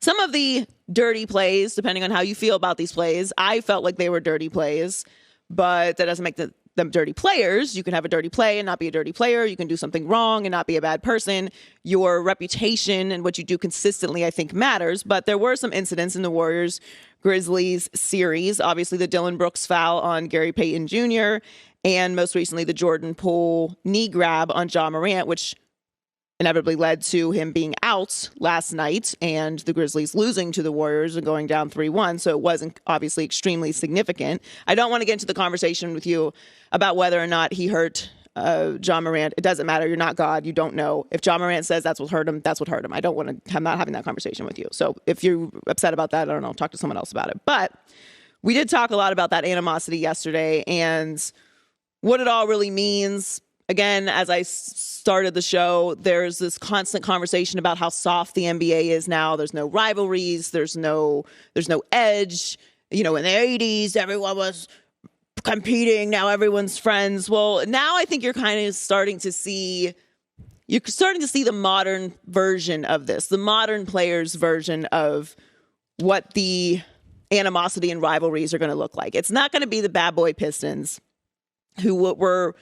some of the dirty plays, depending on how you feel about these plays, I felt like they were dirty plays, but that doesn't make them dirty players. You can have a dirty play and not be a dirty player. You can do something wrong and not be a bad person. Your reputation and what you do consistently, I think, matters. But there were some incidents in the Warriors-Grizzlies series. Obviously, the Dillon Brooks foul on Gary Payton Jr., and most recently, the Jordan Poole knee grab on Ja Morant, which inevitably led to him being out last night and the Grizzlies losing to the Warriors and going down 3-1. So it wasn't obviously extremely significant. I don't want to get into the conversation with you about whether or not he hurt Ja Morant. It doesn't matter. You're not God. You don't know. If Ja Morant says that's what hurt him, that's what hurt him. I don't want to, I'm not having that conversation with you. So if you're upset about that, I don't know, talk to someone else about it. But we did talk a lot about that animosity yesterday and what it all really means. Again, as I started the show, there's this constant conversation about how soft the NBA is now. There's no rivalries. There's no edge. You know, in the 80s, everyone was competing. Now everyone's friends. Well, now I think you're starting to see the modern version of this, the modern players' version of what the animosity and rivalries are going to look like. It's not going to be the bad boy Pistons who were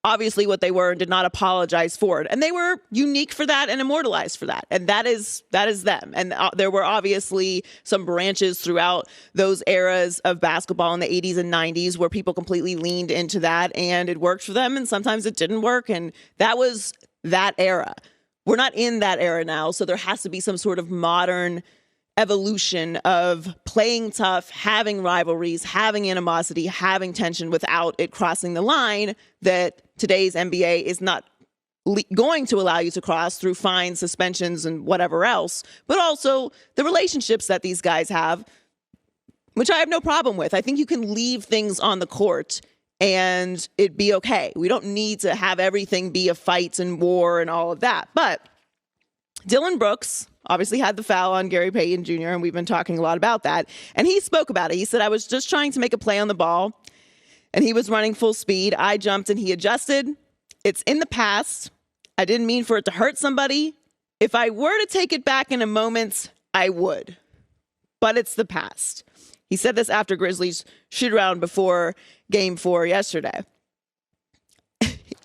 obviously what they were and did not apologize for it. And they were unique for that and immortalized for that. And that is them. And there were obviously some branches throughout those eras of basketball in the 80s and 90s where people completely leaned into that and it worked for them. And sometimes it didn't work. And that was that era. We're not in that era now. So there has to be some sort of modern evolution of playing tough, having rivalries, having animosity, having tension without it crossing the line that today's NBA is not going to allow you to cross through fines, suspensions, and whatever else, but also the relationships that these guys have, which I have no problem with. I think you can leave things on the court and it'd be okay. We don't need to have everything be a fight and war and all of that. But Dillon Brooks obviously had the foul on Gary Payton Jr., and we've been talking a lot about that. And he spoke about it. He said, I was just trying to make a play on the ball, and he was running full speed. I jumped, and he adjusted. It's in the past. I didn't mean for it to hurt somebody. If I were to take it back in a moment, I would. But it's the past. He said this after Grizzlies shoot-around before Game 4 yesterday.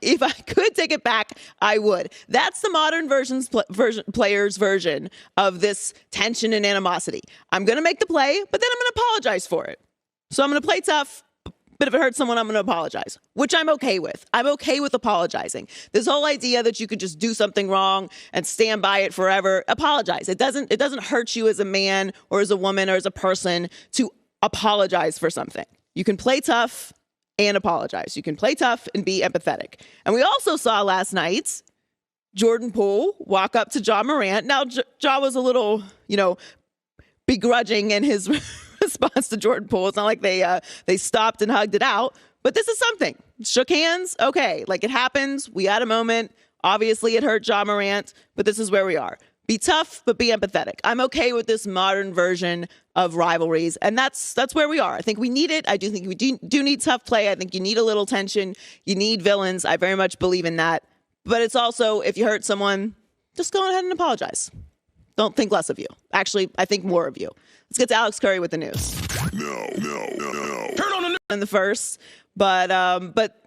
If I could take it back, I would. That's the modern player's version of this tension and animosity. I'm going to make the play, but then I'm going to apologize for it. So I'm going to play tough, but if it hurts someone, I'm going to apologize, which I'm okay with. I'm okay with apologizing. This whole idea that you could just do something wrong and stand by it forever, apologize. It doesn't hurt you as a man or as a woman or as a person to apologize for something. You can play tough and apologize. You can play tough and be empathetic. And we also saw last night Jordan Poole walk up to Ja Morant. Now, Ja was a little, begrudging in his response to Jordan Poole. It's not like they stopped and hugged it out, but this is something. Shook hands. Okay. Like it happens. We had a moment. Obviously it hurt Ja Morant, but this is where we are. Be tough, but be empathetic. I'm okay with this modern version of rivalries, and that's where we are. I think we need it. I do think we do need tough play. I think you need a little tension. You need villains. I very much believe in that. But it's also, if you hurt someone, just go ahead and apologize. Don't think less of you. Actually, I think more of you. Let's get to Alex Curry with the news. No. Turn on the news in the first, but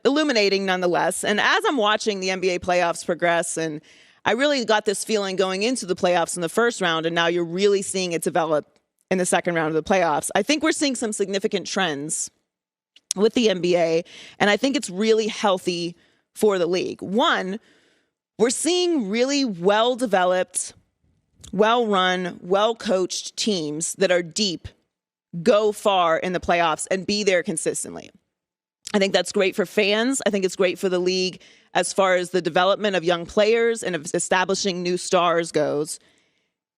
illuminating nonetheless. And as I'm watching the NBA playoffs progress, and I really got this feeling going into the playoffs in the first round, and now you're really seeing it develop in the second round of the playoffs. I think we're seeing some significant trends with the NBA, and I think it's really healthy for the league. One, we're seeing really well-developed, well-run, well-coached teams that are deep go far in the playoffs and be there consistently. I think that's great for fans. I think it's great for the league as far as the development of young players and of establishing new stars goes.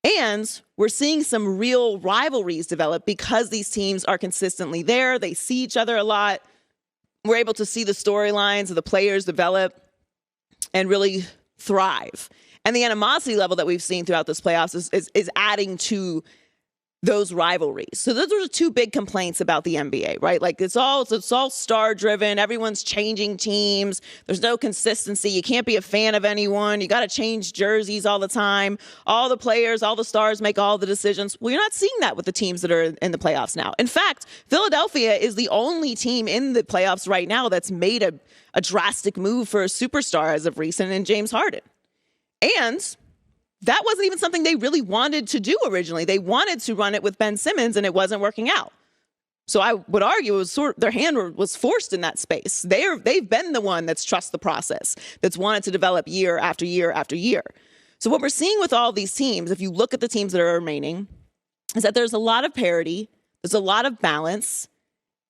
And we're seeing some real rivalries develop because these teams are consistently there. They see each other a lot. We're able to see the storylines of the players develop and really thrive. And the animosity level that we've seen throughout this playoffs is adding to those rivalries. So those are two big complaints about the NBA, right? Like it's all star driven. Everyone's changing teams. There's no consistency. You can't be a fan of anyone. You got to change jerseys all the time. All the players, all the stars make all the decisions. Well, you're not seeing that with the teams that are in the playoffs now. In fact, Philadelphia is the only team in the playoffs right now that's made a drastic move for a superstar as of recent in James Harden. And that wasn't even something they really wanted to do originally. They wanted to run it with Ben Simmons, and it wasn't working out. So I would argue it was their hand was forced in that space. They've been the one that's trust the process, that's wanted to develop year after year after year. So what we're seeing with all these teams, if you look at the teams that are remaining, is that there's a lot of parity, there's a lot of balance,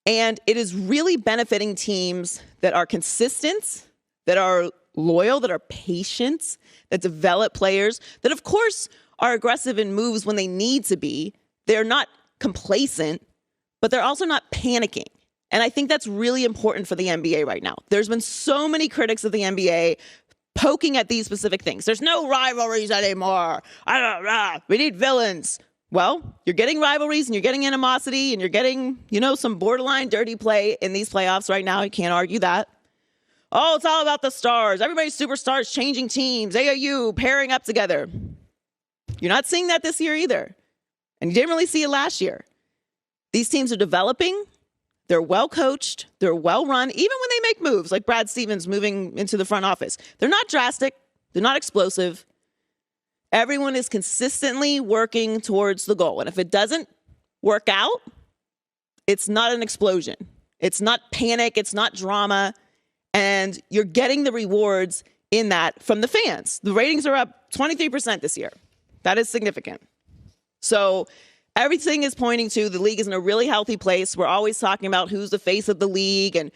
and it is really benefiting teams that are consistent, that are loyal, that are patient, that develop players, that of course are aggressive in moves when they need to be. They're not complacent, but they're also not panicking. And I think that's really important for the NBA right now. There's been so many critics of the NBA poking at these specific things. There's no rivalries anymore. We need villains. Well, you're getting rivalries and you're getting animosity and you're getting, some borderline dirty play in these playoffs right now. You can't argue that. Oh, it's all about the stars. Everybody's superstars changing teams, AAU pairing up together. You're not seeing that this year either. And you didn't really see it last year. These teams are developing. They're well coached. They're well run. Even when they make moves, like Brad Stevens moving into the front office, they're not drastic. They're not explosive. Everyone is consistently working towards the goal. And if it doesn't work out, it's not an explosion. It's not panic. It's not drama. And you're getting the rewards in that from the fans. The ratings are up 23% this year. That is significant. So everything is pointing to the league is in a really healthy place. We're always talking about who's the face of the league and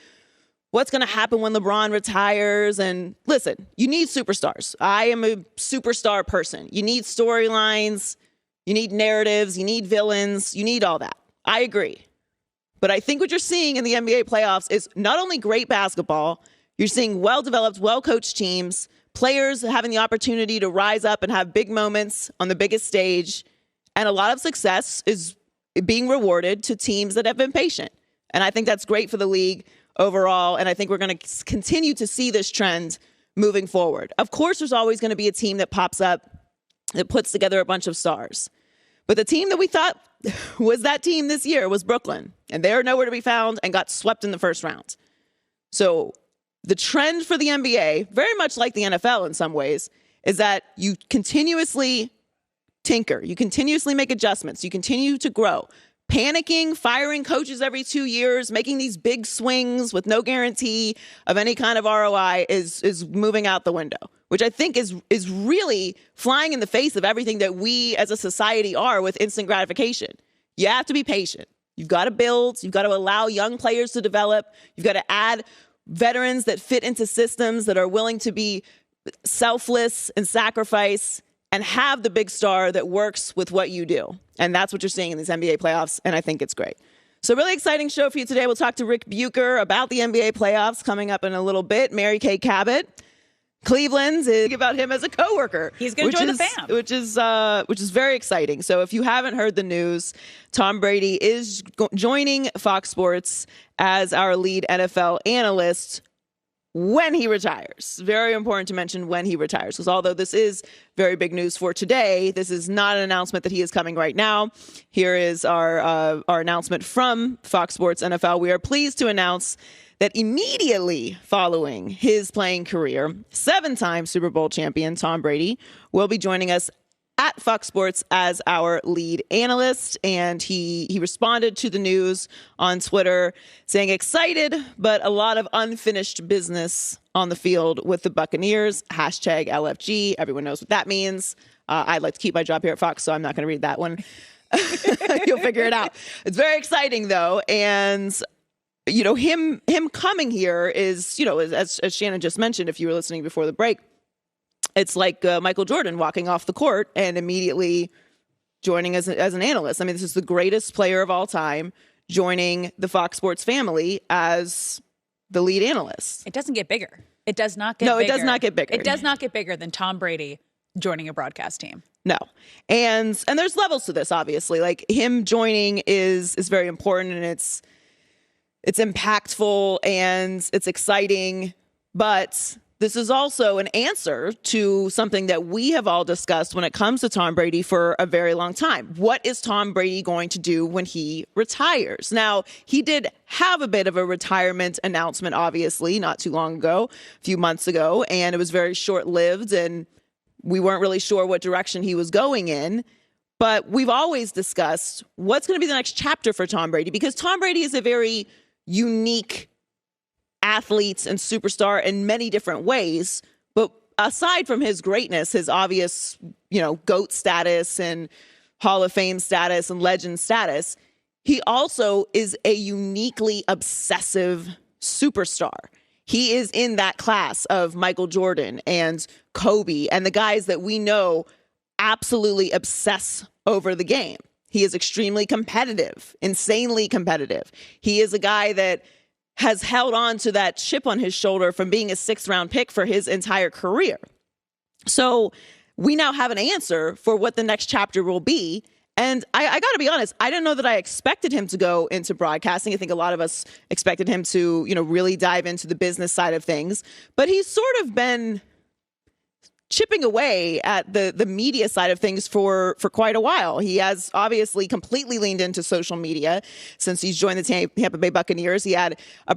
what's going to happen when LeBron retires. And listen, you need superstars. I am a superstar person. You need storylines. You need narratives. You need villains. You need all that. I agree. But I think what you're seeing in the NBA playoffs is not only great basketball, you're seeing well-developed, well-coached teams, players having the opportunity to rise up and have big moments on the biggest stage, and a lot of success is being rewarded to teams that have been patient. And I think that's great for the league overall, and I think we're going to continue to see this trend moving forward. Of course, there's always going to be a team that pops up that puts together a bunch of stars. But the team that we thought was that team this year was Brooklyn, and they're nowhere to be found and got swept in the first round. So the trend for the NBA, very much like the NFL in some ways, is that you continuously tinker, you continuously make adjustments, you continue to grow. Panicking, firing coaches every 2 years, making these big swings with no guarantee of any kind of ROI is moving out the window, which I think is really flying in the face of everything that we as a society are with instant gratification. You have to be patient. You've got to build. You've got to allow young players to develop. You've got to add veterans that fit into systems that are willing to be selfless and sacrifice and have the big star that works with what you do. And that's what you're seeing in these NBA playoffs, and I think it's great. So really exciting show for you today. We'll talk to Rick Bucher about the NBA playoffs coming up in a little bit. Mary Kay Cabot, Cleveland's, is about him as a coworker. He's going to join the fam. Which is very exciting. So if you haven't heard the news, Tom Brady is joining Fox Sports as our lead NFL analyst when he retires. Very important to mention when he retires, because although this is very big news for today, this is not an announcement that he is coming right now. Here is our announcement from Fox Sports NFL. We are pleased to announce that immediately following his playing career, 7-time Super Bowl champion Tom Brady will be joining us at Fox Sports as our lead analyst. And he responded to the news on Twitter saying excited, but a lot of unfinished business on the field with the Buccaneers, hashtag LFG. Everyone knows what that means. I'd like to keep my job here at Fox, so I'm not going to read that one. You'll figure it out. It's very exciting, though. And him coming here is, as Shannon just mentioned, if you were listening before the break, it's like Michael Jordan walking off the court and immediately joining as an analyst. I mean, this is the greatest player of all time joining the Fox Sports family as the lead analyst. It doesn't get bigger. It does not get bigger. No, it does not get bigger. It does not get bigger than Tom Brady joining a broadcast team. No. And there's levels to this, obviously. Like, him joining is very important, and it's impactful and it's exciting. But this is also an answer to something that we have all discussed when it comes to Tom Brady for a very long time. What is Tom Brady going to do when he retires? Now, he did have a bit of a retirement announcement, obviously, not too long ago, a few months ago, and it was very short-lived, and we weren't really sure what direction he was going in. But we've always discussed what's going to be the next chapter for Tom Brady, because Tom Brady is a very unique athlete and superstar in many different ways. But aside from his greatness, his obvious, GOAT status and Hall of Fame status and legend status, he also is a uniquely obsessive superstar. He is in that class of Michael Jordan and Kobe and the guys that we know absolutely obsess over the game. He is extremely competitive, insanely competitive. He is a guy that has held on to that chip on his shoulder from being a 6th-round pick for his entire career. So we now have an answer for what the next chapter will be. And I got to be honest, I didn't know that I expected him to go into broadcasting. I think a lot of us expected him to, really dive into the business side of things. But he's sort of been chipping away at the media side of things for quite a while. He has obviously completely leaned into social media since he's joined the Tampa Bay Buccaneers. He had a